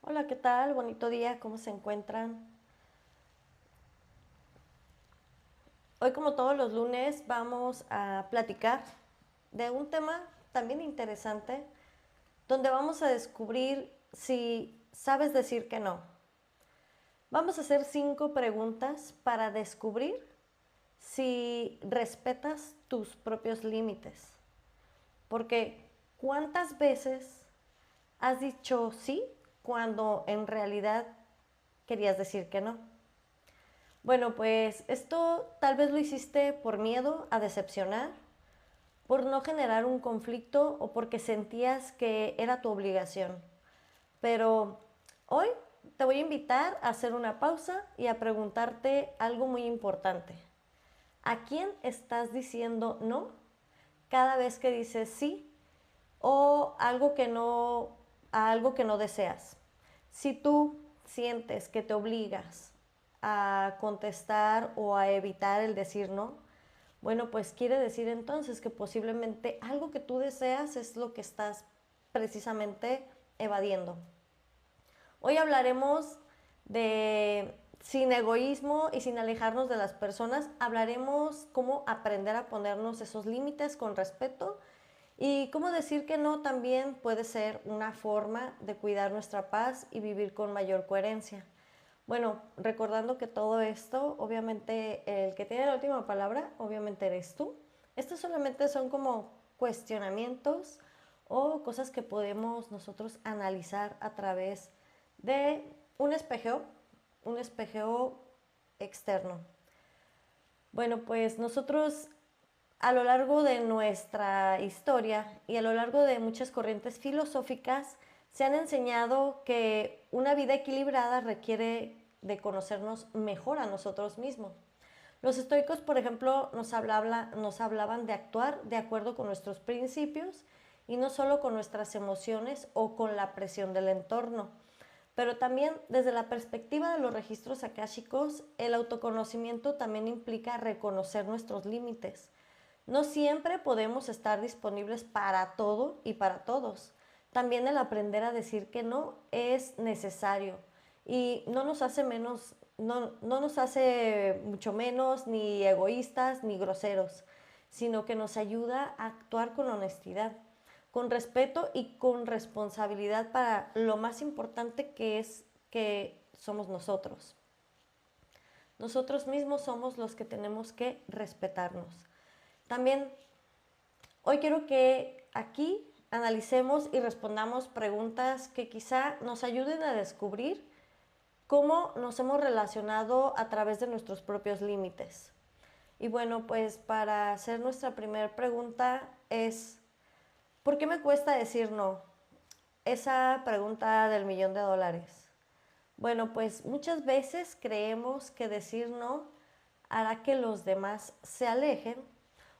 Hola, ¿qué tal? Bonito día, ¿cómo se encuentran? Hoy, como todos los lunes, vamos a platicar de un tema también interesante, donde vamos a descubrir si sabes decir que no. Vamos a hacer 5 preguntas para descubrir si respetas tus propios límites. Porque ¿cuántas veces has dicho sí cuando en realidad querías decir que no? Bueno, pues esto tal vez lo hiciste por miedo a decepcionar, por no generar un conflicto o porque sentías que era tu obligación. Pero hoy te voy a invitar a hacer una pausa y a preguntarte algo muy importante. ¿A quién estás diciendo no cada vez que dices sí o a algo que no deseas? Si tú sientes que te obligas a contestar o a evitar el decir no, bueno, pues quiere decir entonces que posiblemente algo que tú deseas es lo que estás precisamente evadiendo. Hoy hablaremos de, sin egoísmo y sin alejarnos de las personas, hablaremos cómo aprender a ponernos esos límites con respeto y cómo decir que no también puede ser una forma de cuidar nuestra paz y vivir con mayor coherencia. Bueno, recordando que todo esto, obviamente el que tiene la última palabra, obviamente eres tú. Estos solamente son como cuestionamientos o cosas que podemos nosotros analizar a través de un espejo, un espejo externo. Bueno, pues nosotros a lo largo de nuestra historia y a lo largo de muchas corrientes filosóficas se han enseñado que una vida equilibrada requiere de conocernos mejor a nosotros mismos. Los estoicos, por ejemplo, nos hablaban de actuar de acuerdo con nuestros principios y no solo con nuestras emociones o con la presión del entorno. Pero también desde la perspectiva de los registros akáshicos, el autoconocimiento también implica reconocer nuestros límites. No siempre podemos estar disponibles para todo y para todos. También el aprender a decir que no es necesario y no nos hace menos, no nos hace mucho menos ni egoístas ni groseros, sino que nos ayuda a actuar con honestidad, con respeto y con responsabilidad para lo más importante que es que somos nosotros. Nosotros mismos somos los que tenemos que respetarnos. También hoy quiero que aquí analicemos y respondamos preguntas que quizá nos ayuden a descubrir cómo nos hemos relacionado a través de nuestros propios límites. Y bueno, pues para hacer nuestra primera pregunta es, ¿por qué me cuesta decir no? Esa pregunta del $1.000.000. Bueno, pues muchas veces creemos que decir no hará que los demás se alejen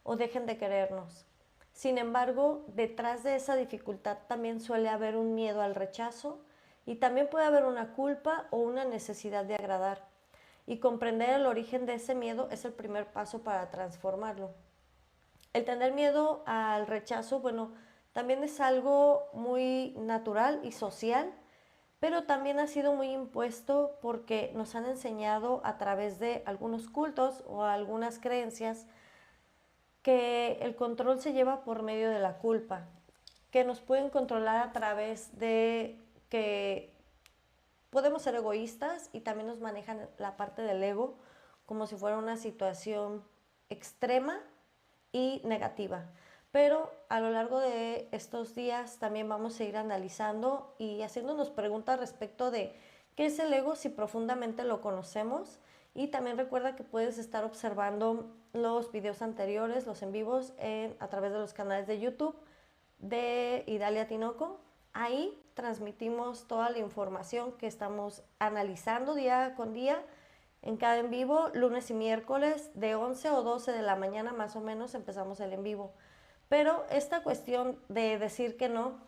o dejen de querernos. Sin embargo, detrás de esa dificultad también suele haber un miedo al rechazo y también puede haber una culpa o una necesidad de agradar. Y comprender el origen de ese miedo es el primer paso para transformarlo. El tener miedo al rechazo, bueno, también es algo muy natural y social, pero también ha sido muy impuesto porque nos han enseñado a través de algunos cultos o algunas creencias que el control se lleva por medio de la culpa, que nos pueden controlar a través de que podemos ser egoístas y también nos manejan la parte del ego como si fuera una situación extrema y negativa. Pero a lo largo de estos días también vamos a ir analizando y haciéndonos preguntas respecto de qué es el ego si profundamente lo conocemos. Y también recuerda que puedes estar observando los videos anteriores, los en vivos, a través de los canales de YouTube de Idalia Tinoco. Ahí transmitimos toda la información que estamos analizando día con día en cada en vivo, lunes y miércoles de 11 o 12 de la mañana más o menos empezamos el en vivo. Pero esta cuestión de decir que no,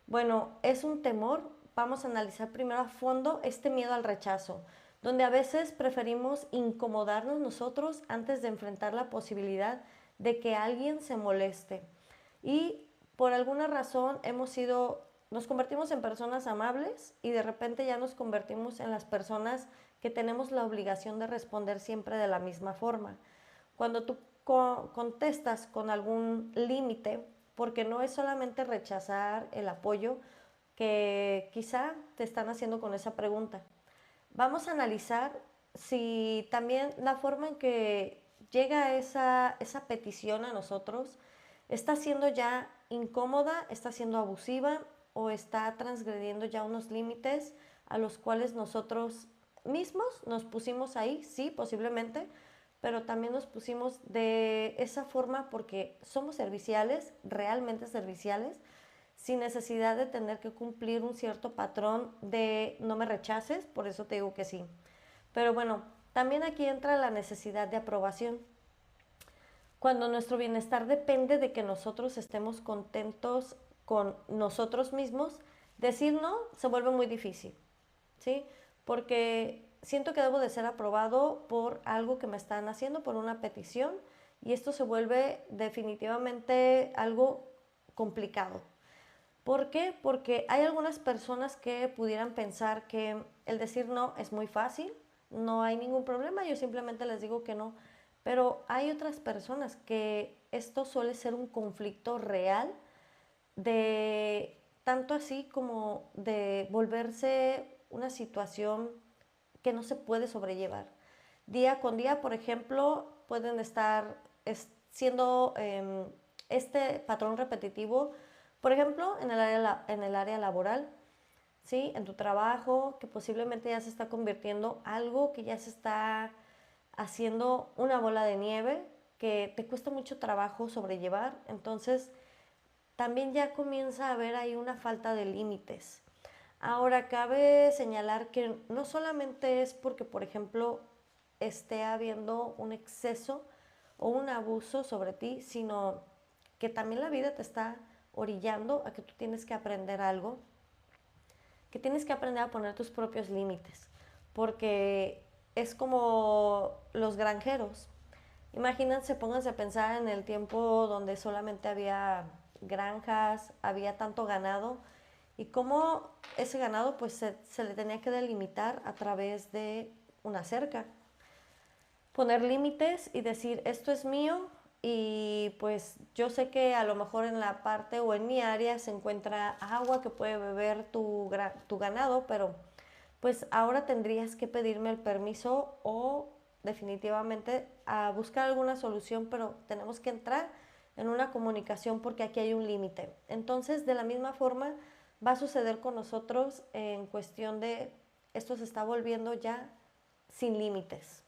bueno, es un temor. Vamos a analizar primero a fondo este miedo al rechazo, donde a veces preferimos incomodarnos nosotros antes de enfrentar la posibilidad de que alguien se moleste. Y por alguna razón hemos sido nos convertimos en personas amables y de repente ya nos convertimos en las personas que tenemos la obligación de responder siempre de la misma forma. Cuando tú contestas con algún límite, porque no es solamente rechazar el apoyo que quizá te están haciendo con esa pregunta. Vamos a analizar si también la forma en que llega esa petición a nosotros está siendo ya incómoda, está siendo abusiva o está transgrediendo ya unos límites a los cuales nosotros mismos nos pusimos ahí, sí, posiblemente, pero también nos pusimos de esa forma porque somos serviciales, realmente serviciales, sin necesidad de tener que cumplir un cierto patrón de no me rechaces, por eso te digo que sí. Pero bueno, también aquí entra la necesidad de aprobación. Cuando nuestro bienestar depende de que nosotros estemos contentos con nosotros mismos, decir no se vuelve muy difícil, ¿sí? Porque siento que debo de ser aprobado por algo que me están haciendo, por una petición, y esto se vuelve definitivamente algo complicado. ¿Por qué? Porque hay algunas personas que pudieran pensar que el decir no es muy fácil, no hay ningún problema, yo simplemente les digo que no. Pero hay otras personas que esto suele ser un conflicto real de tanto así como de volverse una situación que no se puede sobrellevar. Día con día, por ejemplo, pueden estar siendo este patrón repetitivo, por ejemplo, en el área laboral, ¿sí? En tu trabajo, que posiblemente ya se está convirtiendo algo que ya se está haciendo una bola de nieve que te cuesta mucho trabajo sobrellevar. Entonces, también ya comienza a haber ahí una falta de límites. Ahora, cabe señalar que no solamente es porque, por ejemplo, esté habiendo un exceso o un abuso sobre ti, sino que también la vida te está orillando a que tú tienes que aprender algo, que tienes que aprender a poner tus propios límites, porque es como los granjeros. Imagínense, pónganse a pensar en el tiempo donde solamente había granjas, había tanto ganado y cómo ese ganado pues se le tenía que delimitar a través de una cerca. Poner límites y decir esto es mío y pues yo sé que a lo mejor en la parte o en mi área se encuentra agua que puede beber tu ganado, pero pues ahora tendrías que pedirme el permiso o definitivamente a buscar alguna solución, pero tenemos que entrar en una comunicación porque aquí hay un límite. Entonces, de la misma forma, va a suceder con nosotros en cuestión de esto se está volviendo ya sin límites.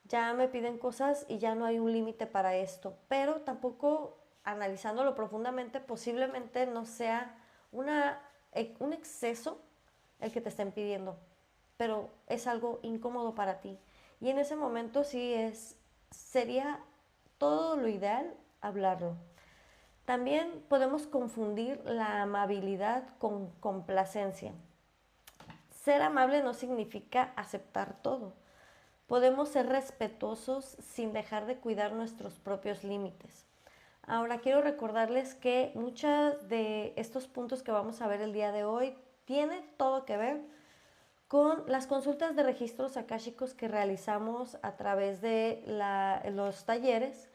Ya me piden cosas y ya no hay un límite para esto, pero tampoco analizándolo profundamente, posiblemente no sea un exceso el que te estén pidiendo, pero es algo incómodo para ti. Y en ese momento sería todo lo ideal hablarlo. También podemos confundir la amabilidad con complacencia. Ser amable no significa aceptar todo. Podemos ser respetuosos sin dejar de cuidar nuestros propios límites. Ahora quiero recordarles que muchos de estos puntos que vamos a ver el día de hoy tiene todo que ver con las consultas de registros akáshicos que realizamos a través de los talleres.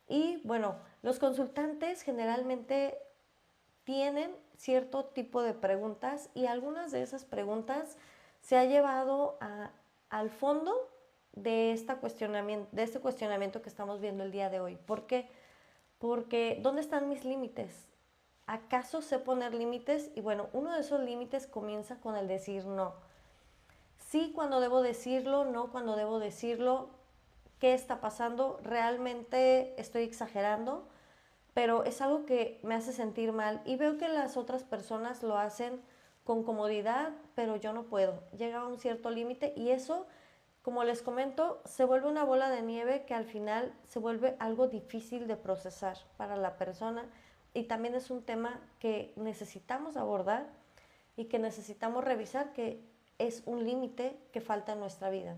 Y bueno, los consultantes generalmente tienen cierto tipo de preguntas y algunas de esas preguntas se ha llevado al fondo de este cuestionamiento que estamos viendo el día de hoy. ¿Por qué? Porque ¿dónde están mis límites? ¿Acaso sé poner límites? Y bueno, uno de esos límites comienza con el decir no. Sí cuando debo decirlo, no cuando debo decirlo. ¿Qué está pasando? ¿Realmente estoy exagerando? Pero es algo que me hace sentir mal y veo que las otras personas lo hacen con comodidad, pero yo no puedo. Llega a un cierto límite y eso, como les comento, se vuelve una bola de nieve que al final se vuelve algo difícil de procesar para la persona y también es un tema que necesitamos abordar y que necesitamos revisar que es un límite que falta en nuestra vida.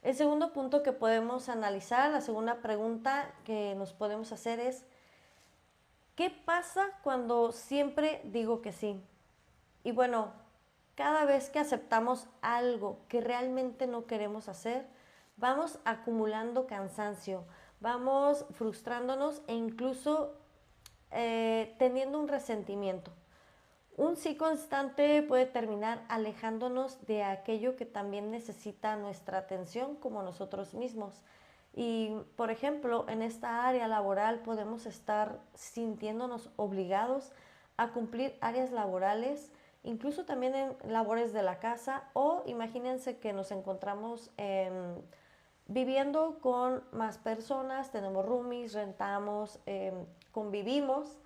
El segundo punto que podemos analizar, la segunda pregunta que nos podemos hacer es, ¿Qué pasa cuando siempre digo que sí? Y bueno, cada vez que aceptamos algo que realmente no queremos hacer, vamos acumulando cansancio, vamos frustrándonos e incluso teniendo un resentimiento. Un sí constante puede terminar alejándonos de aquello que también necesita nuestra atención como nosotros mismos. Y, por ejemplo, en esta área laboral podemos estar sintiéndonos obligados a cumplir áreas laborales, incluso también en labores de la casa, o imagínense que nos encontramos viviendo con más personas, tenemos roomies, rentamos, convivimos,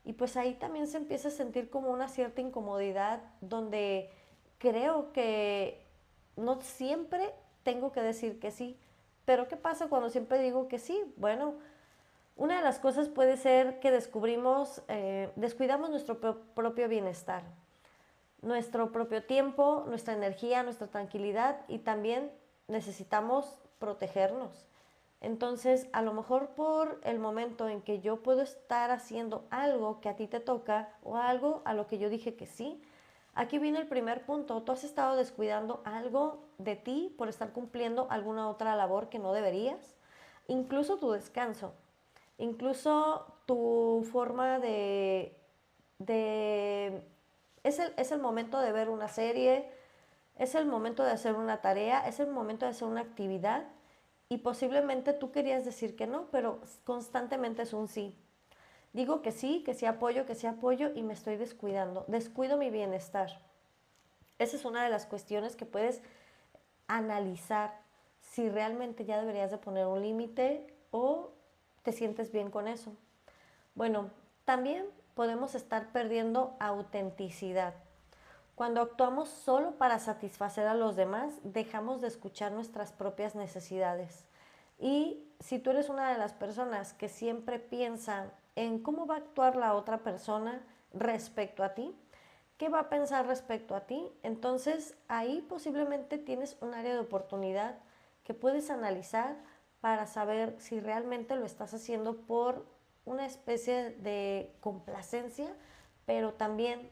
y pues ahí también se empieza a sentir como una cierta incomodidad donde creo que no siempre tengo que decir que sí. Pero ¿qué pasa cuando siempre digo que sí? Bueno, una de las cosas puede ser que descuidamos nuestro propio bienestar, nuestro propio tiempo, nuestra energía, nuestra tranquilidad, y también necesitamos protegernos. Entonces, a lo mejor por el momento en que yo puedo estar haciendo algo que a ti te toca o algo a lo que yo dije que sí, aquí viene el primer punto. Tú has estado descuidando algo de ti por estar cumpliendo alguna otra labor que no deberías, incluso tu descanso, incluso tu forma de es el momento de ver una serie, es el momento de hacer una tarea, es el momento de hacer una actividad, y posiblemente tú querías decir que no, pero constantemente es un sí. Digo que sí apoyo y me estoy descuidando, descuido mi bienestar. Esa es una de las cuestiones que puedes analizar si realmente ya deberías de poner un límite o te sientes bien con eso. Bueno, también podemos estar perdiendo autenticidad. Cuando actuamos solo para satisfacer a los demás, dejamos de escuchar nuestras propias necesidades. Y si tú eres una de las personas que siempre piensa en cómo va a actuar la otra persona respecto a ti, qué va a pensar respecto a ti, entonces ahí posiblemente tienes un área de oportunidad que puedes analizar para saber si realmente lo estás haciendo por una especie de complacencia, pero también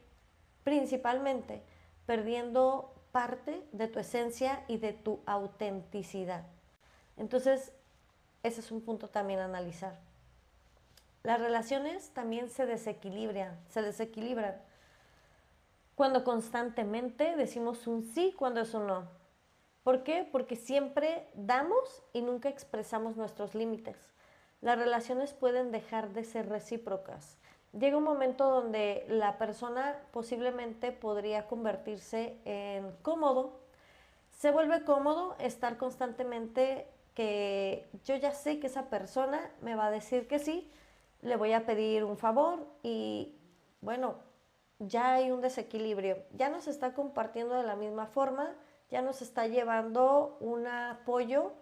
principalmente perdiendo parte de tu esencia y de tu autenticidad. Entonces, ese es un punto también a analizar. Las relaciones también se desequilibran cuando constantemente decimos un sí cuando es un no. ¿Por qué? Porque siempre damos y nunca expresamos nuestros límites. Las relaciones pueden dejar de ser recíprocas. Llega un momento donde la persona posiblemente podría convertirse en cómodo. Se vuelve cómodo estar constantemente que yo ya sé que esa persona me va a decir que sí, le voy a pedir un favor y bueno, ya hay un desequilibrio, ya no se está compartiendo de la misma forma, ya nos está llevando un apoyo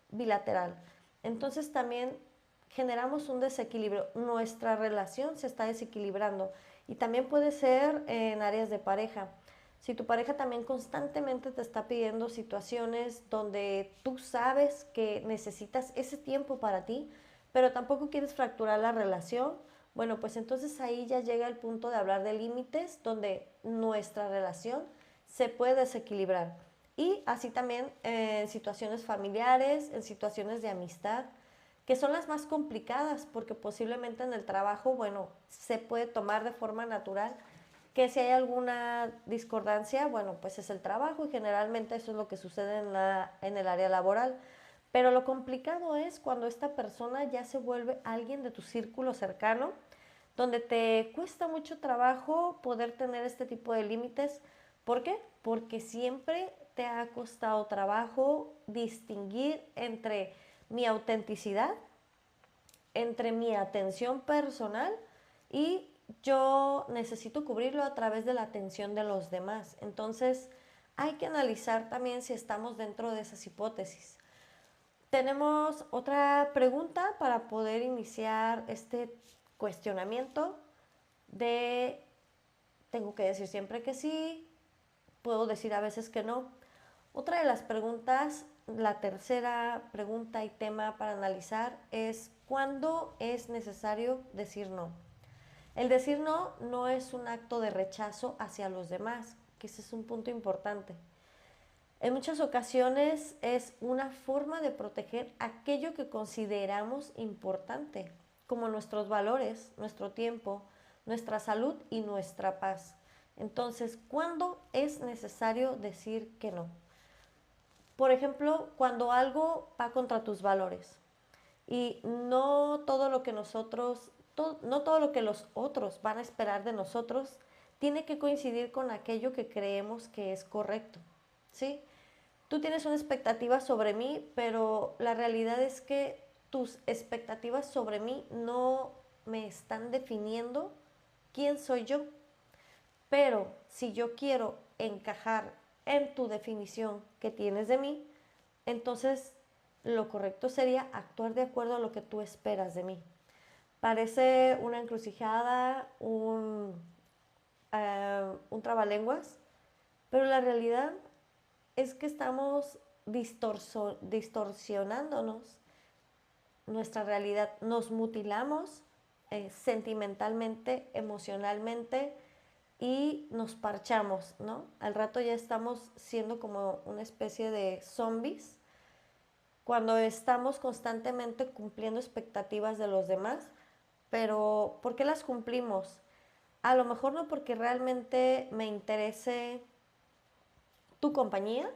bilateral. Entonces también generamos un desequilibrio, nuestra relación se está desequilibrando, y también puede ser en áreas de pareja. Si tu pareja también constantemente te está pidiendo situaciones donde tú sabes que necesitas ese tiempo para ti, pero tampoco quieres fracturar la relación, bueno, pues entonces ahí ya llega el punto de hablar de límites donde nuestra relación se puede desequilibrar. Y así también en situaciones familiares, en situaciones de amistad, que son las más complicadas porque posiblemente en el trabajo, bueno, se puede tomar de forma natural que si hay alguna discordancia, bueno, pues es el trabajo, y generalmente eso es lo que sucede en el área laboral. Pero lo complicado es cuando esta persona ya se vuelve alguien de tu círculo cercano, donde te cuesta mucho trabajo poder tener este tipo de límites. ¿Por qué? Porque siempre te ha costado trabajo distinguir entre mi autenticidad, entre mi atención personal, y yo necesito cubrirlo a través de la atención de los demás. Entonces, hay que analizar también si estamos dentro de esas hipótesis. Tenemos otra pregunta para poder iniciar este cuestionamiento de tengo que decir siempre que sí, puedo decir a veces que no. Otra de las preguntas, la tercera pregunta y tema para analizar es ¿cuándo es necesario decir no? El decir no no es un acto de rechazo hacia los demás, que ese es un punto importante. En muchas ocasiones es una forma de proteger aquello que consideramos importante, como nuestros valores, nuestro tiempo, nuestra salud y nuestra paz. Entonces, ¿cuándo es necesario decir que no? Por ejemplo, cuando algo va contra tus valores y no todo lo que no todo lo que los otros van a esperar de nosotros tiene que coincidir con aquello que creemos que es correcto, ¿sí? Tú tienes una expectativa sobre mí, pero la realidad es que tus expectativas sobre mí no me están definiendo quién soy yo. Pero si yo quiero encajar en tu definición que tienes de mí, entonces lo correcto sería actuar de acuerdo a lo que tú esperas de mí. Parece una encrucijada, un trabalenguas, pero la realidad es que estamos distorsionándonos nuestra realidad, nos mutilamos sentimentalmente, emocionalmente y nos parchamos, ¿no? Al rato ya estamos siendo como una especie de zombies cuando estamos constantemente cumpliendo expectativas de los demás, pero ¿por qué las cumplimos? A lo mejor no porque realmente me interese tu compañía,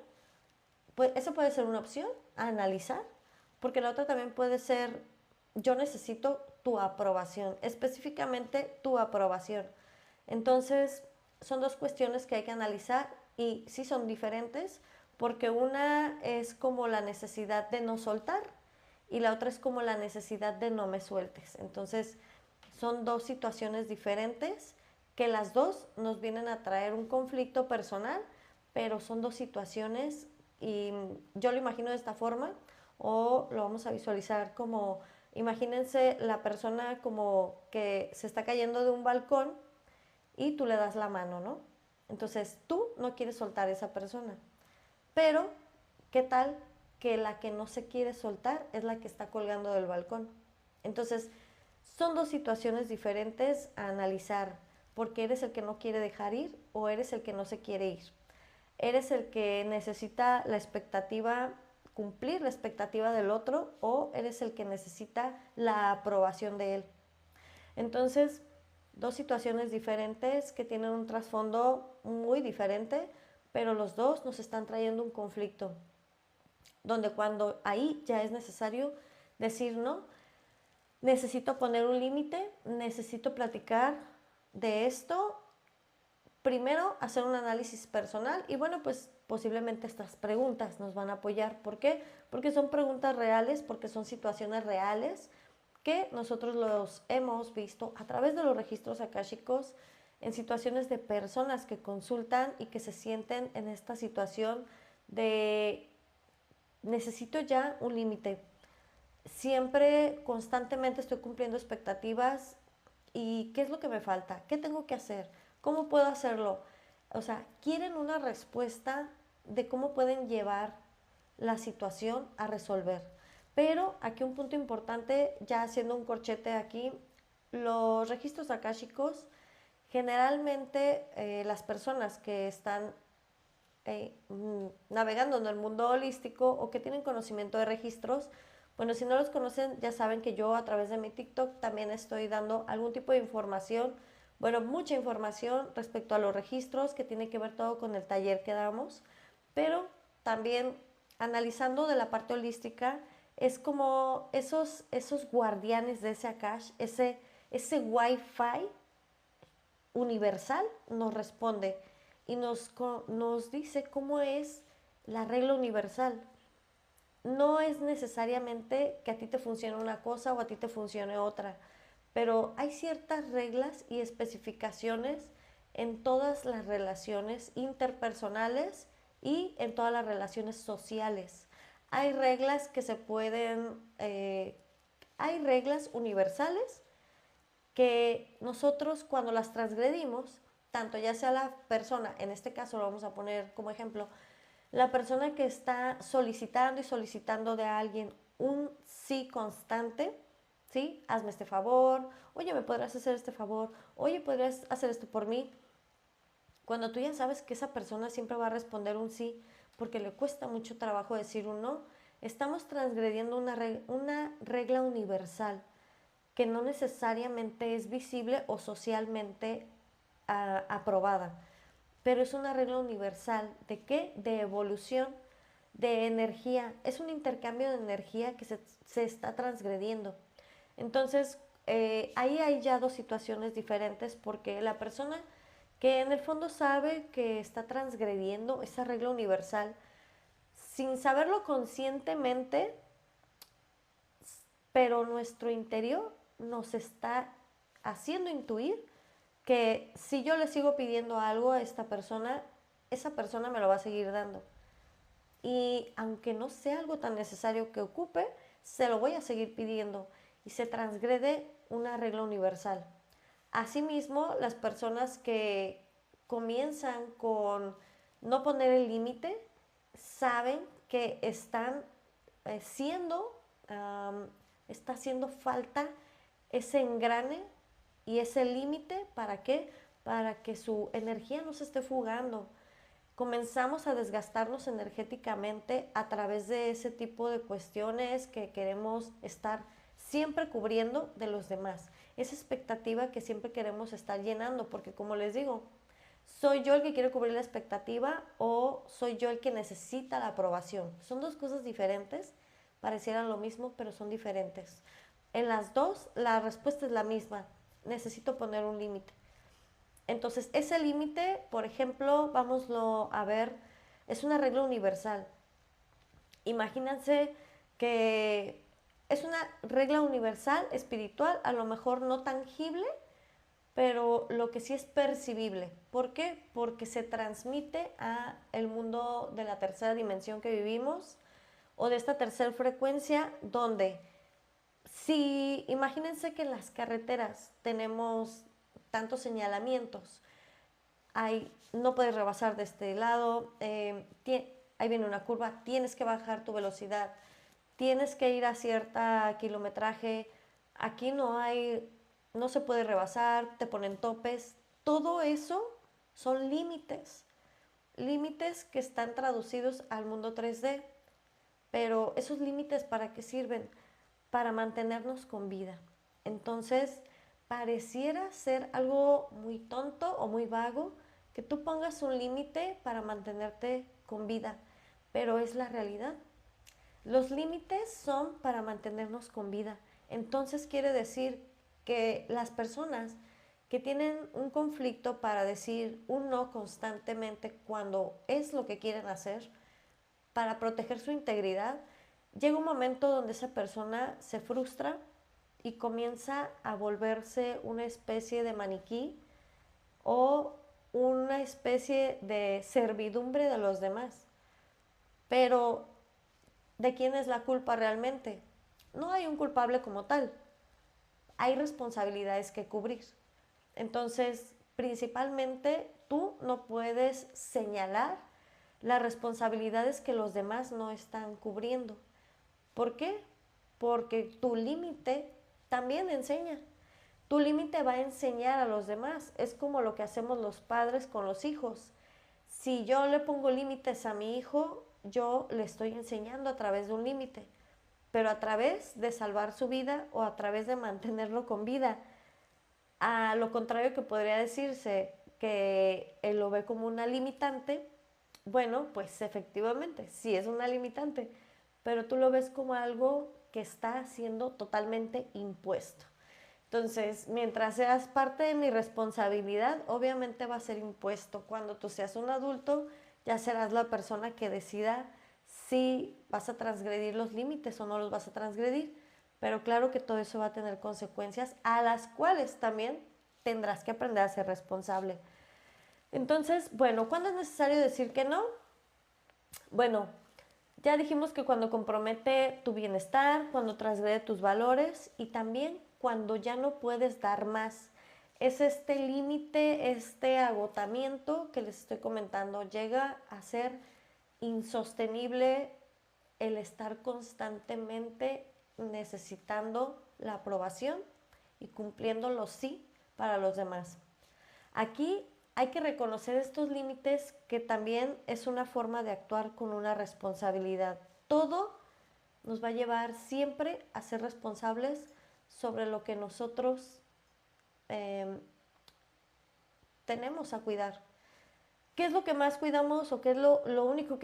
pues eso puede ser una opción a analizar, porque la otra también puede ser, yo necesito tu aprobación, específicamente tu aprobación. Entonces, son dos cuestiones que hay que analizar y sí son diferentes, porque una es como la necesidad de no soltar y la otra es como la necesidad de no me sueltes. Entonces, son dos situaciones diferentes que las dos nos vienen a traer un conflicto personal, pero son dos situaciones y yo lo imagino de esta forma o lo vamos a visualizar como, imagínense la persona como que se está cayendo de un balcón y tú le das la mano, ¿no? Entonces tú no quieres soltar a esa persona, pero ¿qué tal que la que no se quiere soltar es la que está colgando del balcón? Entonces son dos situaciones diferentes a analizar, porque eres el que no quiere dejar ir o eres el que no se quiere ir. Eres el que necesita la expectativa, cumplir la expectativa del otro o eres el que necesita la aprobación de él. Entonces, dos situaciones diferentes que tienen un trasfondo muy diferente, pero los dos nos están trayendo un conflicto, donde cuando ahí ya es necesario decir no, necesito poner un límite, necesito platicar de esto, primero hacer un análisis personal y bueno, pues posiblemente estas preguntas nos van a apoyar. ¿Por qué? Porque son preguntas reales, porque son situaciones reales que nosotros los hemos visto a través de los registros akáshicos en situaciones de personas que consultan y que se sienten en esta situación de necesito ya un límite. Siempre, constantemente estoy cumpliendo expectativas y ¿qué es lo que me falta? ¿Qué tengo que hacer? ¿Cómo puedo hacerlo? O sea, quieren una respuesta de cómo pueden llevar la situación a resolver. Pero aquí un punto importante, ya haciendo un corchete aquí, los registros akáshicos, generalmente las personas que están navegando en el mundo holístico o que tienen conocimiento de registros, bueno, si no los conocen, ya saben que yo a través de mi TikTok también estoy dando algún tipo de información, bueno, mucha información respecto a los registros, que tiene que ver todo con el taller que damos, pero también analizando de la parte holística, es como esos guardianes de ese Akash, ese Wi-Fi universal nos responde y nos dice cómo es la regla universal. No es necesariamente que a ti te funcione una cosa o a ti te funcione otra, pero hay ciertas reglas y especificaciones en todas las relaciones interpersonales y en todas las relaciones sociales. Hay reglas que se pueden, hay reglas universales que nosotros cuando las transgredimos, tanto ya sea la persona, en este caso lo vamos a poner como ejemplo, la persona que está solicitando y solicitando de alguien un sí constante, ¿sí? Hazme este favor, oye, ¿me podrás hacer este favor? Oye, ¿podrías hacer esto por mí? Cuando tú ya sabes que esa persona siempre va a responder un sí, porque le cuesta mucho trabajo decir un no, estamos transgrediendo una regla universal que no necesariamente es visible o socialmente aprobada, pero es una regla universal. ¿De qué? De evolución, de energía. Es un intercambio de energía que se está transgrediendo. Entonces, ahí hay ya dos situaciones diferentes porque la persona que en el fondo sabe que está transgrediendo esa regla universal, sin saberlo conscientemente, pero nuestro interior nos está haciendo intuir que si yo le sigo pidiendo algo a esta persona, esa persona me lo va a seguir dando. Y aunque no sea algo tan necesario que ocupe, se lo voy a seguir pidiendo y se transgrede una regla universal. Asimismo, las personas que comienzan con no poner el límite saben que están siendo, está haciendo falta ese engrane y ese límite. ¿Para qué? Para que su energía no se esté fugando. Comenzamos a desgastarnos energéticamente a través de ese tipo de cuestiones que queremos estar siempre cubriendo de los demás. Esa expectativa que siempre queremos estar llenando, porque como les digo, ¿soy yo el que quiere cubrir la expectativa o soy yo el que necesita la aprobación? Son dos cosas diferentes, parecieran lo mismo, pero son diferentes. En las dos, la respuesta es la misma. Necesito poner un límite. Entonces, ese límite, por ejemplo, vámoslo a ver, es una regla universal. Imagínense que es una regla universal, espiritual, a lo mejor no tangible, pero lo que sí es percibible. ¿Por qué? Porque se transmite a el mundo de la tercera dimensión que vivimos o de esta tercera frecuencia donde si imagínense que en las carreteras tenemos tantos señalamientos, hay, no puedes rebasar de este lado, ahí viene una curva, tienes que bajar tu velocidad, tienes que ir a cierta kilometraje, aquí no hay, no se puede rebasar, te ponen topes, todo eso son límites, límites que están traducidos al mundo 3D, pero esos límites ¿para qué sirven? Para mantenernos con vida. Entonces, pareciera ser algo muy tonto o muy vago que tú pongas un límite para mantenerte con vida, pero es la realidad. Los límites son para mantenernos con vida. Entonces quiere decir que las personas que tienen un conflicto para decir un no constantemente cuando es lo que quieren hacer, para proteger su integridad, llega un momento donde esa persona se frustra y comienza a volverse una especie de maniquí o una especie de servidumbre de los demás. Pero, ¿de quién es la culpa realmente? No hay un culpable como tal. Hay responsabilidades que cubrir. Entonces, principalmente, tú no puedes señalar las responsabilidades que los demás no están cubriendo. ¿Por qué? Porque tu límite también enseña. Tu límite va a enseñar a los demás. Es como lo que hacemos los padres con los hijos. Si yo le pongo límites a mi hijo, yo le estoy enseñando a través de un límite, pero a través de salvar su vida o a través de mantenerlo con vida. A lo contrario que podría decirse que él lo ve como una limitante, bueno, pues efectivamente, sí es una limitante, pero tú lo ves como algo que está siendo totalmente impuesto. Entonces, mientras seas parte de mi responsabilidad, obviamente va a ser impuesto. Cuando tú seas un adulto, ya serás la persona que decida si vas a transgredir los límites o no los vas a transgredir. Pero claro que todo eso va a tener consecuencias a las cuales también tendrás que aprender a ser responsable. Entonces, bueno, ¿cuándo es necesario decir que no? Bueno, ya dijimos que cuando compromete tu bienestar, cuando transgrede tus valores y también cuando ya no puedes dar más. Es este límite, este agotamiento que les estoy comentando. Llega a ser insostenible el estar constantemente necesitando la aprobación y cumpliendo los sí para los demás. Aquí hay que reconocer estos límites, que también es una forma de actuar con una responsabilidad. Todo nos va a llevar siempre a ser responsables sobre lo que nosotros tenemos a cuidar. ¿Qué es lo que más cuidamos o qué es lo único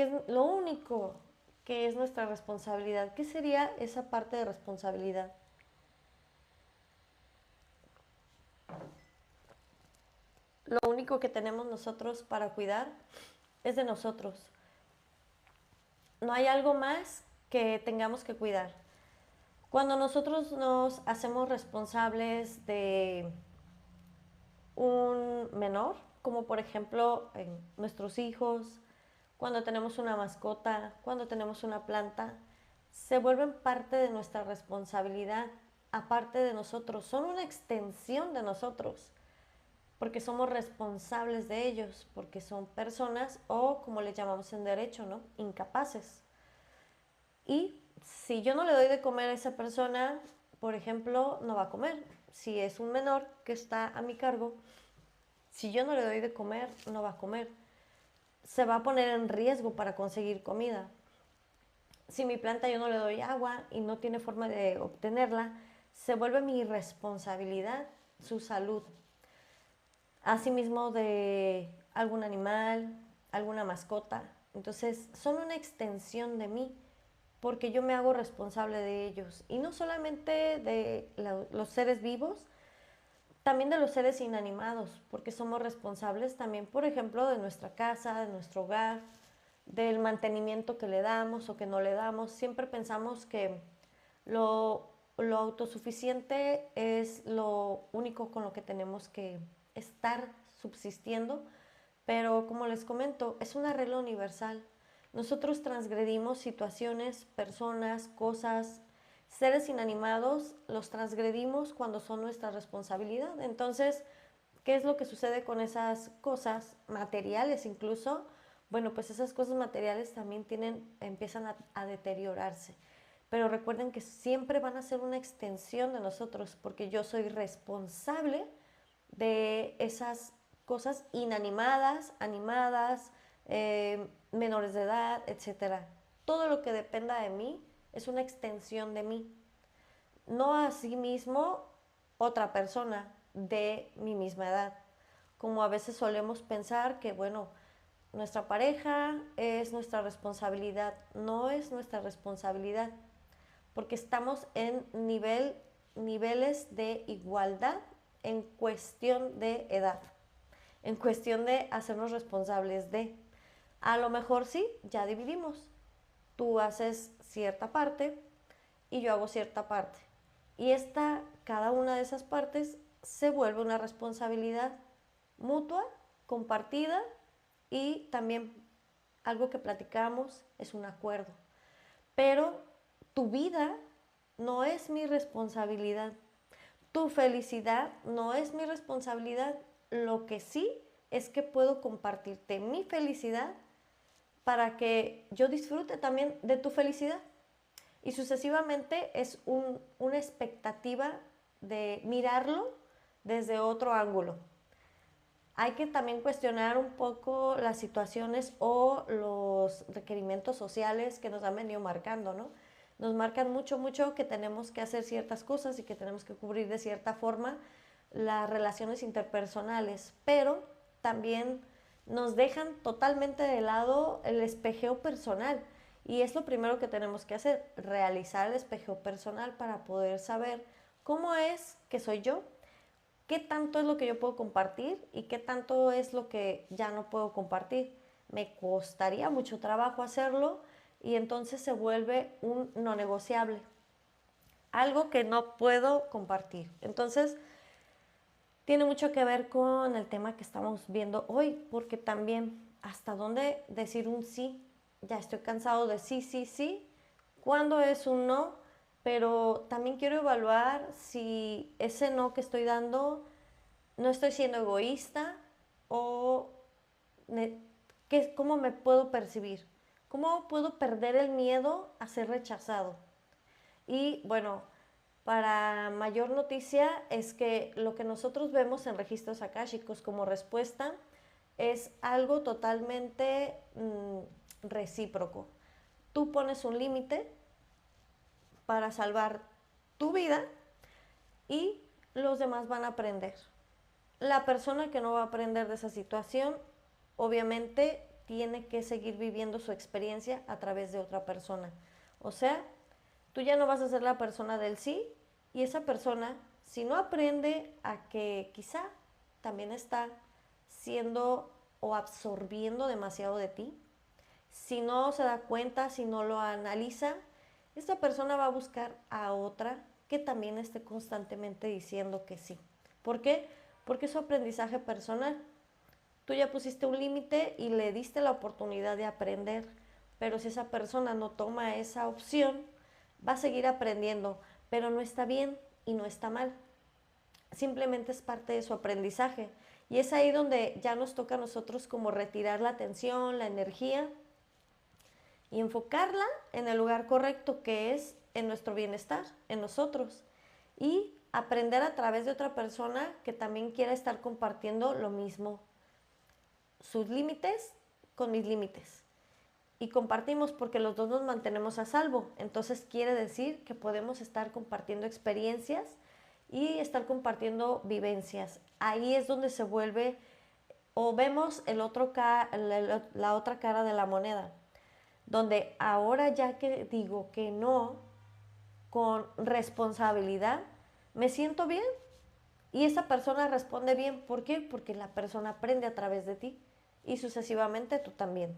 que es nuestra responsabilidad? ¿Qué sería esa parte de responsabilidad? Lo único que tenemos nosotros para cuidar es de nosotros. No hay algo más que tengamos que cuidar. Cuando nosotros nos hacemos responsables de un menor, como por ejemplo en nuestros hijos, cuando tenemos una mascota, cuando tenemos una planta, se vuelven parte de nuestra responsabilidad, aparte de nosotros, son una extensión de nosotros, porque somos responsables de ellos, porque son personas o, como les llamamos en derecho, ¿no?, incapaces. Y si yo no le doy de comer a esa persona, por ejemplo, no va a comer. Si es un menor que está a mi cargo, si yo no le doy de comer, no va a comer. Se va a poner en riesgo para conseguir comida. Si mi planta yo no le doy agua y no tiene forma de obtenerla, se vuelve mi responsabilidad su salud. Asimismo de algún animal, alguna mascota. Entonces son una extensión de mí, porque yo me hago responsable de ellos. Y no solamente de los seres vivos, también de los seres inanimados, porque somos responsables también, por ejemplo, de nuestra casa, de nuestro hogar, del mantenimiento que le damos o que no le damos. Siempre pensamos que lo autosuficiente es lo único con lo que tenemos que estar subsistiendo, pero como les comento, es una regla universal. Nosotros transgredimos situaciones, personas, cosas, seres inanimados, los transgredimos cuando son nuestra responsabilidad. Entonces, ¿qué es lo que sucede con esas cosas materiales incluso? Bueno, pues esas cosas materiales también empiezan a deteriorarse. Pero recuerden que siempre van a ser una extensión de nosotros, porque yo soy responsable de esas cosas inanimadas, animadas, menores de edad, etcétera. Todo lo que dependa de mí es una extensión de mí. No a sí mismo otra persona de mi misma edad. Como a veces solemos pensar que, bueno, nuestra pareja es nuestra responsabilidad. No es nuestra responsabilidad, porque estamos en niveles de igualdad en cuestión de edad, en cuestión de hacernos responsables de. A lo mejor sí, ya dividimos. Tú haces cierta parte y yo hago cierta parte. Y cada una de esas partes se vuelve una responsabilidad mutua, compartida, y también algo que platicamos es un acuerdo. Pero tu vida no es mi responsabilidad. Tu felicidad no es mi responsabilidad. Lo que sí es que puedo compartirte mi felicidad para que yo disfrute también de tu felicidad. Y sucesivamente es una expectativa de mirarlo desde otro ángulo. Hay que también cuestionar un poco las situaciones o los requerimientos sociales que nos han venido marcando, ¿no? Nos marcan mucho, mucho que tenemos que hacer ciertas cosas y que tenemos que cubrir de cierta forma las relaciones interpersonales, pero también nos dejan totalmente de lado el espejeo personal. Y es lo primero que tenemos que hacer, realizar el espejeo personal para poder saber cómo es que soy yo, qué tanto es lo que yo puedo compartir y qué tanto es lo que ya no puedo compartir. Me costaría mucho trabajo hacerlo y entonces se vuelve un no negociable, algo que no puedo compartir. Entonces, tiene mucho que ver con el tema que estamos viendo hoy, porque también hasta dónde decir un sí. Ya estoy cansado de sí, sí, sí. ¿Cuándo es un no? Pero también quiero evaluar si ese no que estoy dando no estoy siendo egoísta o cómo me puedo percibir. ¿Cómo puedo perder el miedo a ser rechazado? Y bueno, para mayor noticia es que lo que nosotros vemos en registros akáshicos como respuesta es algo totalmente recíproco. Tú pones un límite para salvar tu vida y los demás van a aprender. La persona que no va a aprender de esa situación, obviamente, tiene que seguir viviendo su experiencia a través de otra persona. O sea, tú ya no vas a ser la persona del sí y esa persona, si no aprende a que quizá también está siendo o absorbiendo demasiado de ti, si no se da cuenta, si no lo analiza, esta persona va a buscar a otra que también esté constantemente diciendo que sí. ¿Por qué? Porque es su aprendizaje personal. Tú ya pusiste un límite y le diste la oportunidad de aprender, pero si esa persona no toma esa opción, va a seguir aprendiendo, pero no está bien y no está mal. Simplemente es parte de su aprendizaje. Y es ahí donde ya nos toca a nosotros como retirar la atención, la energía y enfocarla en el lugar correcto, que es en nuestro bienestar, en nosotros. Y aprender a través de otra persona que también quiera estar compartiendo lo mismo, sus límites con mis límites. Y compartimos porque los dos nos mantenemos a salvo. Entonces quiere decir que podemos estar compartiendo experiencias y estar compartiendo vivencias. Ahí es donde se vuelve o vemos la otra cara de la moneda, donde ahora ya que digo que no con responsabilidad, me siento bien y esa persona responde bien. ¿Por qué? Porque la persona aprende a través de ti y sucesivamente tú también.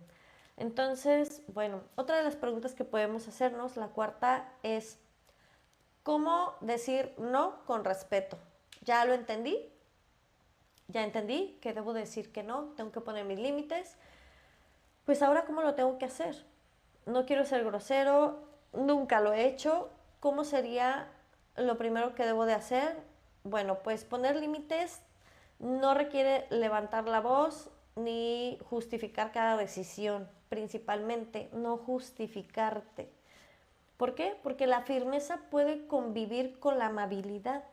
Entonces, bueno, otra de las preguntas que podemos hacernos, la cuarta, es ¿cómo decir no con respeto? Ya lo entendí, ya entendí que debo decir que no, tengo que poner mis límites. Pues ahora, ¿cómo lo tengo que hacer? No quiero ser grosero, nunca lo he hecho. ¿Cómo sería lo primero que debo de hacer? Bueno, pues poner límites no requiere levantar la voz ni justificar cada decisión, principalmente no justificarte. ¿Por qué? Porque la firmeza puede convivir con la amabilidad.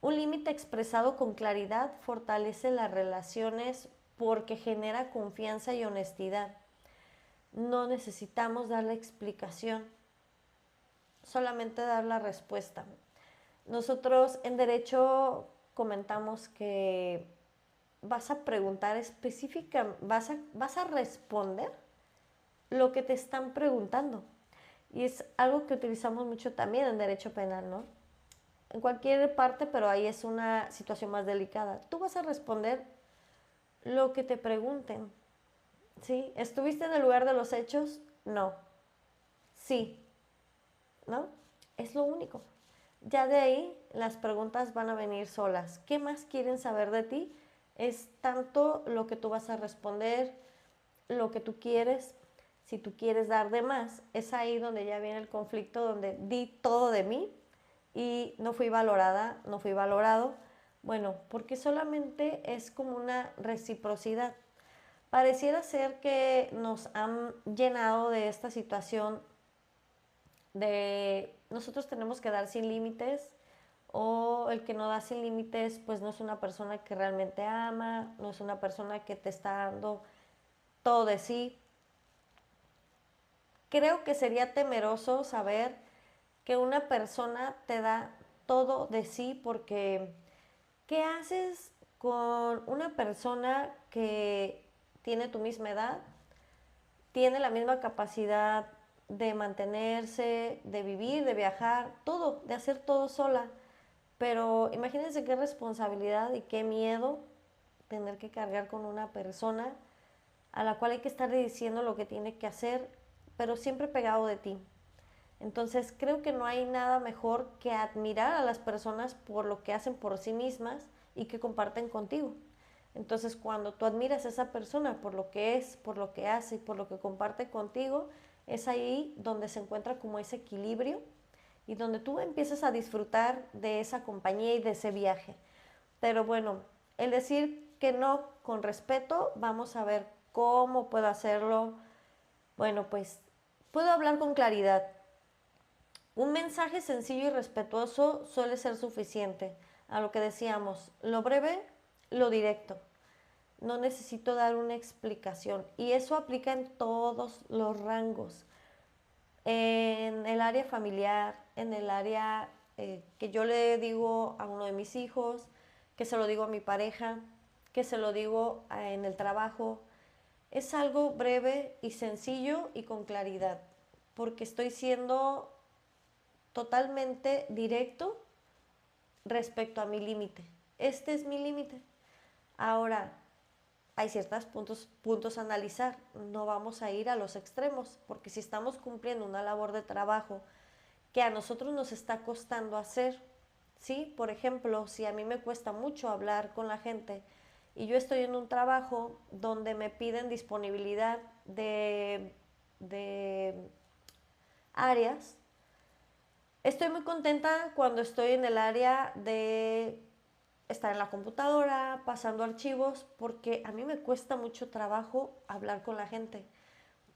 Un límite expresado con claridad fortalece las relaciones porque genera confianza y honestidad. No necesitamos dar la explicación, solamente dar la respuesta. Nosotros en derecho comentamos que vas a preguntar específicamente, vas a responder lo que te están preguntando. Y es algo que utilizamos mucho también en derecho penal, ¿no? En cualquier parte, pero ahí es una situación más delicada. Tú vas a responder lo que te pregunten. ¿Sí? ¿Estuviste en el lugar de los hechos? No. Sí. ¿No? Es lo único. Ya de ahí las preguntas van a venir solas. ¿Qué más quieren saber de ti? Es tanto lo que tú vas a responder, lo que tú quieres. Si tú quieres dar de más, es ahí donde ya viene el conflicto, donde di todo de mí y no fui valorada, no fui valorado. Bueno, porque solamente es como una reciprocidad. Pareciera ser que nos han llenado de esta situación de nosotros tenemos que dar sin límites, o el que no da sin límites pues no es una persona que realmente ama, no es una persona que te está dando todo de sí. Creo que sería temeroso saber que una persona te da todo de sí, porque ¿qué haces con una persona que tiene tu misma edad, tiene la misma capacidad de mantenerse, de vivir, de viajar, todo, de hacer todo sola? Pero imagínense qué responsabilidad y qué miedo tener que cargar con una persona a la cual hay que estar diciendo lo que tiene que hacer, pero siempre pegado de ti. Entonces creo que no hay nada mejor que admirar a las personas por lo que hacen por sí mismas y que comparten contigo. Entonces cuando tú admiras a esa persona por lo que es, por lo que hace y por lo que comparte contigo, es ahí donde se encuentra como ese equilibrio y donde tú empiezas a disfrutar de esa compañía y de ese viaje. Pero bueno, el decir que no con respeto, vamos a ver cómo puedo hacerlo. Bueno, pues puedo hablar con claridad. Un mensaje sencillo y respetuoso suele ser suficiente. A lo que decíamos, lo breve, lo directo. No necesito dar una explicación. Y eso aplica en todos los rangos. En el área familiar, en el área que yo le digo a uno de mis hijos, que se lo digo a mi pareja, que se lo digo en el trabajo. Es algo breve y sencillo y con claridad, porque estoy siendo totalmente directo respecto a mi límite. Este es mi límite. Ahora, hay ciertos puntos a analizar. No vamos a ir a los extremos, porque si estamos cumpliendo una labor de trabajo que a nosotros nos está costando hacer, ¿sí? Por ejemplo, si a mí me cuesta mucho hablar con la gente y yo estoy en un trabajo donde me piden disponibilidad de áreas, estoy muy contenta cuando estoy en el área de estar en la computadora, pasando archivos, porque a mí me cuesta mucho trabajo hablar con la gente.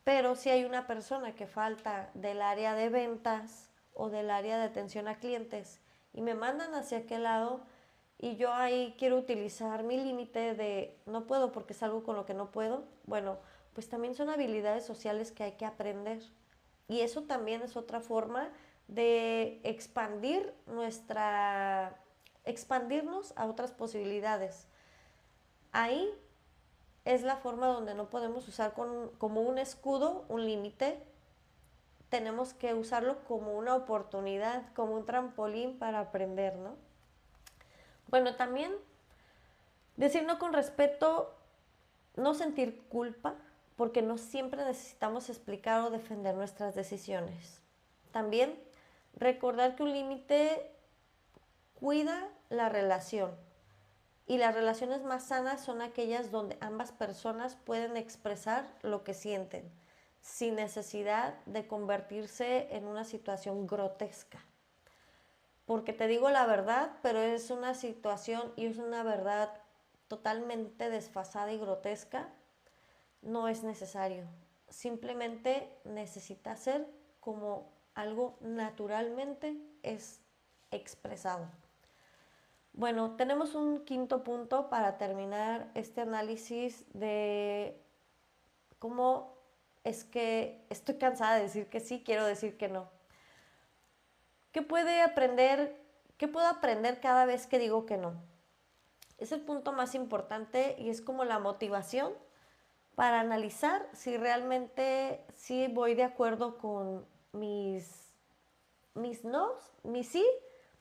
Pero si hay una persona que falta del área de ventas o del área de atención a clientes y me mandan hacia aquel lado y yo ahí quiero utilizar mi límite de no puedo porque es algo con lo que no puedo, bueno, pues también son habilidades sociales que hay que aprender. Y eso también es otra forma de expandirnos a otras posibilidades. Ahí es la forma donde no podemos usar como un escudo, un límite. Tenemos que usarlo como una oportunidad, como un trampolín para aprender, ¿no? Bueno, también decir no con respeto, no sentir culpa, porque no siempre necesitamos explicar o defender nuestras decisiones. También recordar que un límite cuida la relación. Y las relaciones más sanas son aquellas donde ambas personas pueden expresar lo que sienten, sin necesidad de convertirse en una situación grotesca. Porque te digo la verdad, pero es una situación y es una verdad totalmente desfasada y grotesca, no es necesario. Simplemente necesita ser como algo naturalmente es expresado. Bueno, tenemos un quinto punto para terminar este análisis de cómo es que estoy cansada de decir que sí, quiero decir que no. ¿Qué puedo aprender cada vez que digo que no? Es el punto más importante y es como la motivación para analizar si realmente sí voy de acuerdo con mis no, mis sí,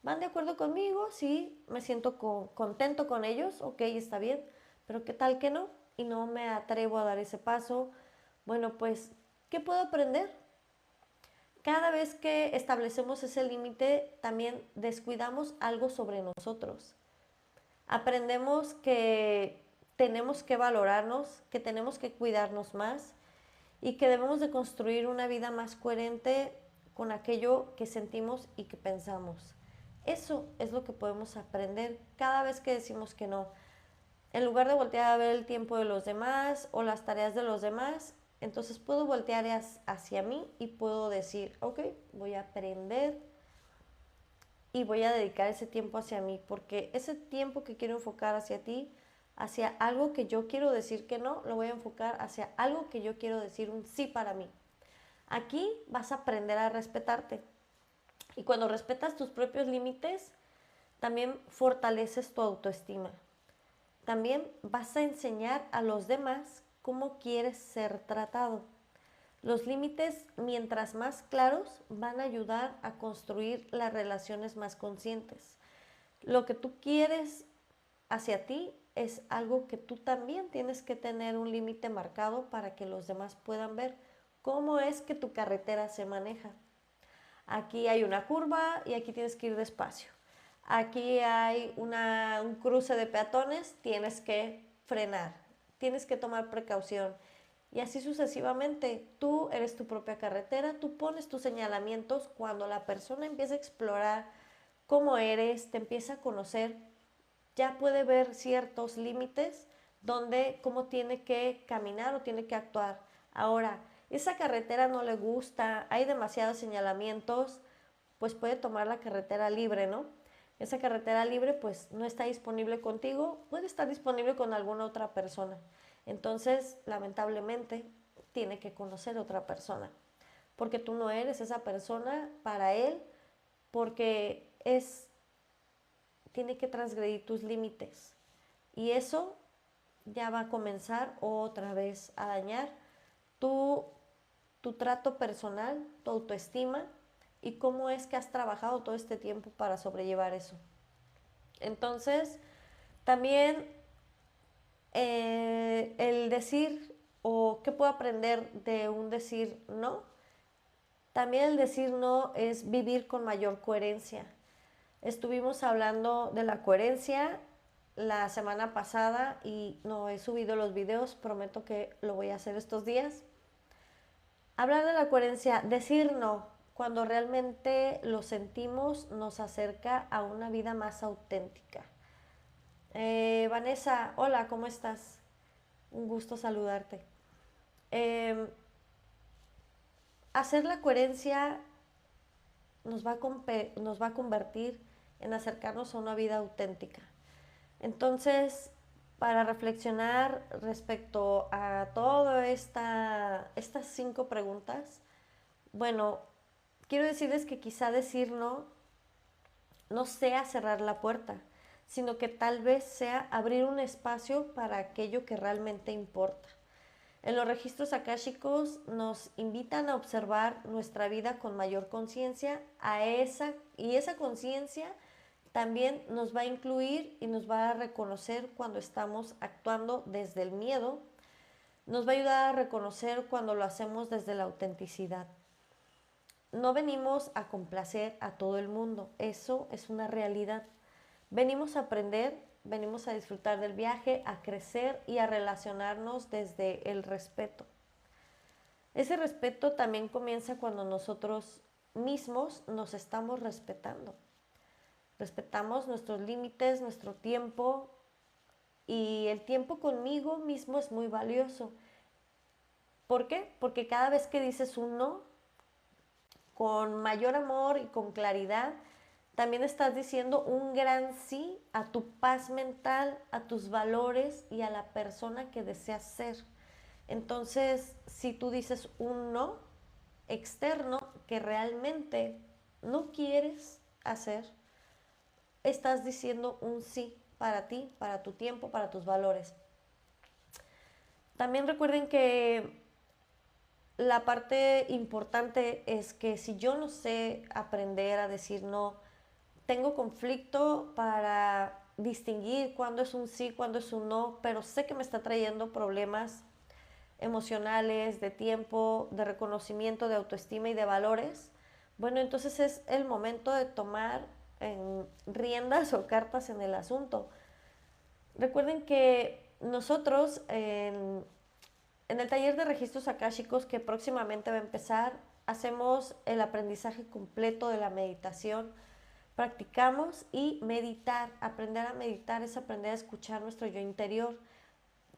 van de acuerdo conmigo, sí, me siento contento con ellos, ok, está bien, pero ¿qué tal que no? Y no me atrevo a dar ese paso. Bueno, pues, ¿qué puedo aprender? Cada vez que establecemos ese límite, también descuidamos algo sobre nosotros. Aprendemos que tenemos que valorarnos, que tenemos que cuidarnos más y que debemos de construir una vida más coherente con aquello que sentimos y que pensamos. Eso es lo que podemos aprender cada vez que decimos que no. En lugar de voltear a ver el tiempo de los demás o las tareas de los demás, entonces puedo voltear hacia mí y puedo decir, ok, voy a aprender y voy a dedicar ese tiempo hacia mí, porque ese tiempo que quiero enfocar hacia ti, hacia algo que yo quiero decir que no, lo voy a enfocar hacia algo que yo quiero decir un sí para mí. Aquí vas a aprender a respetarte. Y cuando respetas tus propios límites, también fortaleces tu autoestima. También vas a enseñar a los demás cómo quieres ser tratado. Los límites, mientras más claros, van a ayudar a construir las relaciones más conscientes. Lo que tú quieres hacia ti es algo que tú también tienes que tener un límite marcado para que los demás puedan ver cómo es que tu carretera se maneja. Aquí hay una curva y aquí tienes que ir despacio. Aquí hay un cruce de peatones, tienes que frenar, tienes que tomar precaución. Y así sucesivamente, tú eres tu propia carretera, tú pones tus señalamientos cuando la persona empieza a explorar cómo eres, te empieza a conocer, ya puede ver ciertos límites donde cómo tiene que caminar o tiene que actuar. Ahora, esa carretera no le gusta, hay demasiados señalamientos, pues puede tomar la carretera libre, ¿no? Esa carretera libre pues no está disponible contigo, puede estar disponible con alguna otra persona. Entonces, lamentablemente, tiene que conocer a otra persona, porque tú no eres esa persona para él, porque tiene que transgredir tus límites. Y eso ya va a comenzar otra vez a dañar tu, tu trato personal, tu autoestima y cómo es que has trabajado todo este tiempo para sobrellevar eso. Entonces, también el decir o qué puedo aprender de un decir no. También el decir no es vivir con mayor coherencia. Estuvimos hablando de la coherencia la semana pasada y no he subido los videos, prometo que lo voy a hacer estos días. Hablar de la coherencia, decir no cuando realmente lo sentimos nos acerca a una vida más auténtica. Vanessa, hola, ¿cómo estás? Un gusto saludarte. Eh, Hacer la coherencia nos va a convertir en acercarnos a una vida auténtica. Entonces, para reflexionar respecto a todas estas 5 preguntas, bueno, quiero decirles que quizá decir no sea cerrar la puerta, sino que tal vez sea abrir un espacio para aquello que realmente importa. En los registros akáshicos nos invitan a observar nuestra vida con mayor conciencia y esa conciencia también nos va a incluir y nos va a reconocer cuando estamos actuando desde el miedo, nos va a ayudar a reconocer cuando lo hacemos desde la autenticidad. No venimos a complacer a todo el mundo, eso es una realidad. Venimos a aprender, venimos a disfrutar del viaje, a crecer y a relacionarnos desde el respeto. Ese respeto también comienza cuando nosotros mismos nos estamos respetando. Respetamos nuestros límites, nuestro tiempo, y el tiempo conmigo mismo es muy valioso. ¿Por qué? Porque cada vez que dices un no, con mayor amor y con claridad, también estás diciendo un gran sí a tu paz mental, a tus valores y a la persona que deseas ser. Entonces, si tú dices un no externo que realmente no quieres hacer, estás diciendo un sí para ti, para tu tiempo, para tus valores. También recuerden que la parte importante es que si yo no sé aprender a decir no, tengo conflicto para distinguir cuándo es un sí, cuándo es un no, pero sé que me está trayendo problemas emocionales, de tiempo, de reconocimiento, de autoestima y de valores. Bueno, entonces es el momento de tomar riendas o cartas en el asunto. Recuerden que nosotros en el taller de registros akáshicos que próximamente va a empezar, hacemos el aprendizaje completo de la meditación. Practicamos y meditar. Aprender a meditar es aprender a escuchar nuestro yo interior.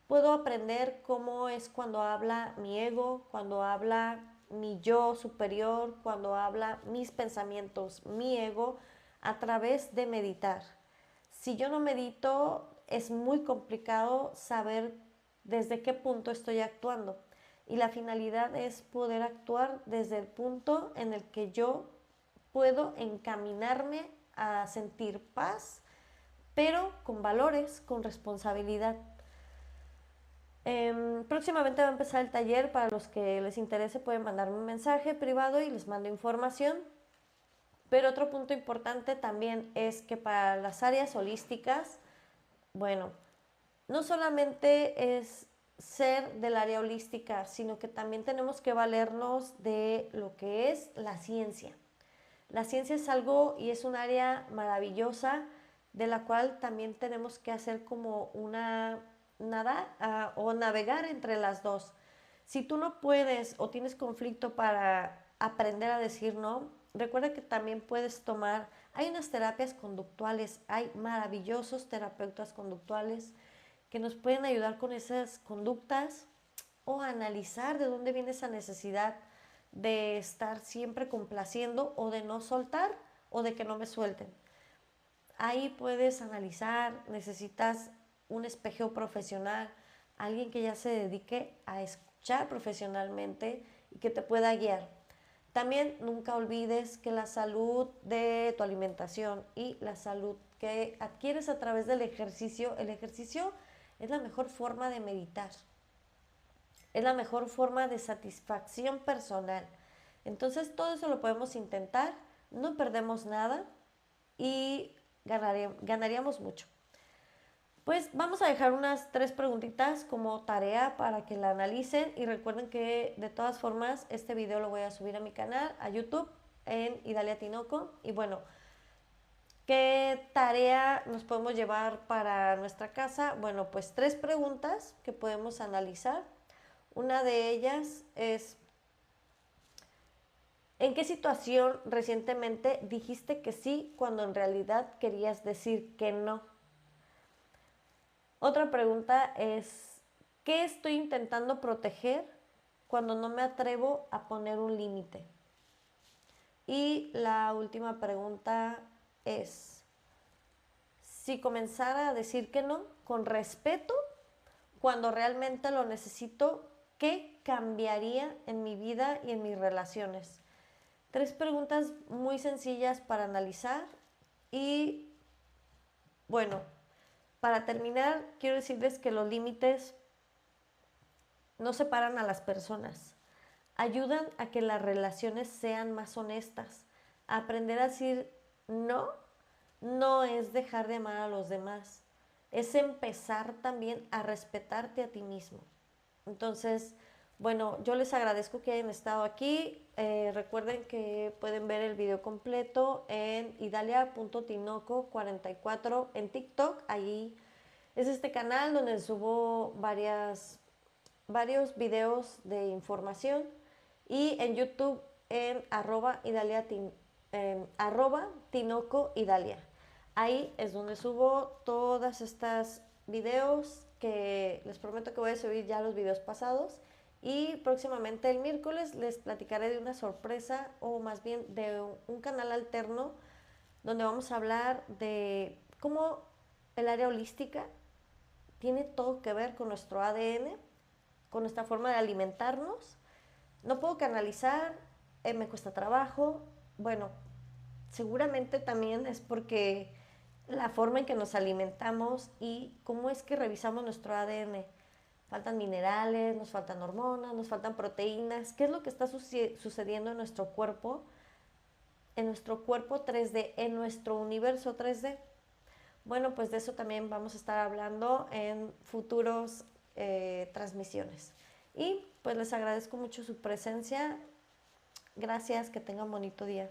Puedo aprender cómo es cuando habla mi ego, cuando habla mi yo superior, cuando habla mis pensamientos, mi ego, a través de meditar. Si yo no medito, es muy complicado saber desde qué punto estoy actuando. Y la finalidad es poder actuar desde el punto en el que yo puedo encaminarme a sentir paz, pero con valores, con responsabilidad. Próximamente va a empezar el taller. Para los que les interese pueden mandarme un mensaje privado y les mando información. Pero otro punto importante también es que para las áreas holísticas, bueno, no solamente es ser del área holística, sino que también tenemos que valernos de lo que es la ciencia. La ciencia es algo y es un área maravillosa de la cual también tenemos que hacer como o navegar entre las dos. Si tú no puedes o tienes conflicto para aprender a decir no, recuerda que también puedes hay unas terapias conductuales, hay maravillosos terapeutas conductuales que nos pueden ayudar con esas conductas o analizar de dónde viene esa necesidad de estar siempre complaciendo o de no soltar o de que no me suelten. Ahí puedes analizar, necesitas un espejo profesional, alguien que ya se dedique a escuchar profesionalmente y que te pueda guiar. También nunca olvides que la salud de tu alimentación y la salud que adquieres a través del ejercicio, el ejercicio es la mejor forma de meditar, es la mejor forma de satisfacción personal. Entonces todo eso lo podemos intentar, no perdemos nada y ganaríamos mucho. Pues vamos a dejar unas 3 preguntitas como tarea para que la analicen y recuerden que de todas formas este video lo voy a subir a mi canal, a YouTube, en Idalia Tinoco. Y bueno, ¿qué tarea nos podemos llevar para nuestra casa? Bueno, pues 3 preguntas que podemos analizar. Una de ellas es, ¿en qué situación recientemente dijiste que sí cuando en realidad querías decir que no? Otra pregunta es, ¿qué estoy intentando proteger cuando no me atrevo a poner un límite? Y la última pregunta es, si comenzara a decir que no con respeto cuando realmente lo necesito, ¿qué cambiaría en mi vida y en mis relaciones? 3 preguntas muy sencillas para analizar y bueno, para terminar, quiero decirles que los límites no separan a las personas, ayudan a que las relaciones sean más honestas. Aprender a decir no no es dejar de amar a los demás, es empezar también a respetarte a ti mismo. Entonces, bueno, yo les agradezco que hayan estado aquí. Recuerden que pueden ver el video completo en idalia.tinoco44 en TikTok. Ahí es este canal donde subo varios videos de información. Y en YouTube en arroba Tinoco Idalia. Ahí es donde subo todas estas videos que les prometo que voy a subir ya los videos pasados. Y próximamente el miércoles les platicaré de una sorpresa o más bien de un canal alterno donde vamos a hablar de cómo el área holística tiene todo que ver con nuestro ADN, con nuestra forma de alimentarnos. No puedo canalizar, me cuesta trabajo. Bueno, seguramente también es porque la forma en que nos alimentamos y cómo es que revisamos nuestro ADN. Faltan minerales, nos faltan hormonas, nos faltan proteínas. ¿Qué es lo que está sucediendo en nuestro cuerpo 3D, en nuestro universo 3D? Bueno, pues de eso también vamos a estar hablando en futuros transmisiones. Y pues les agradezco mucho su presencia. Gracias, que tengan bonito día.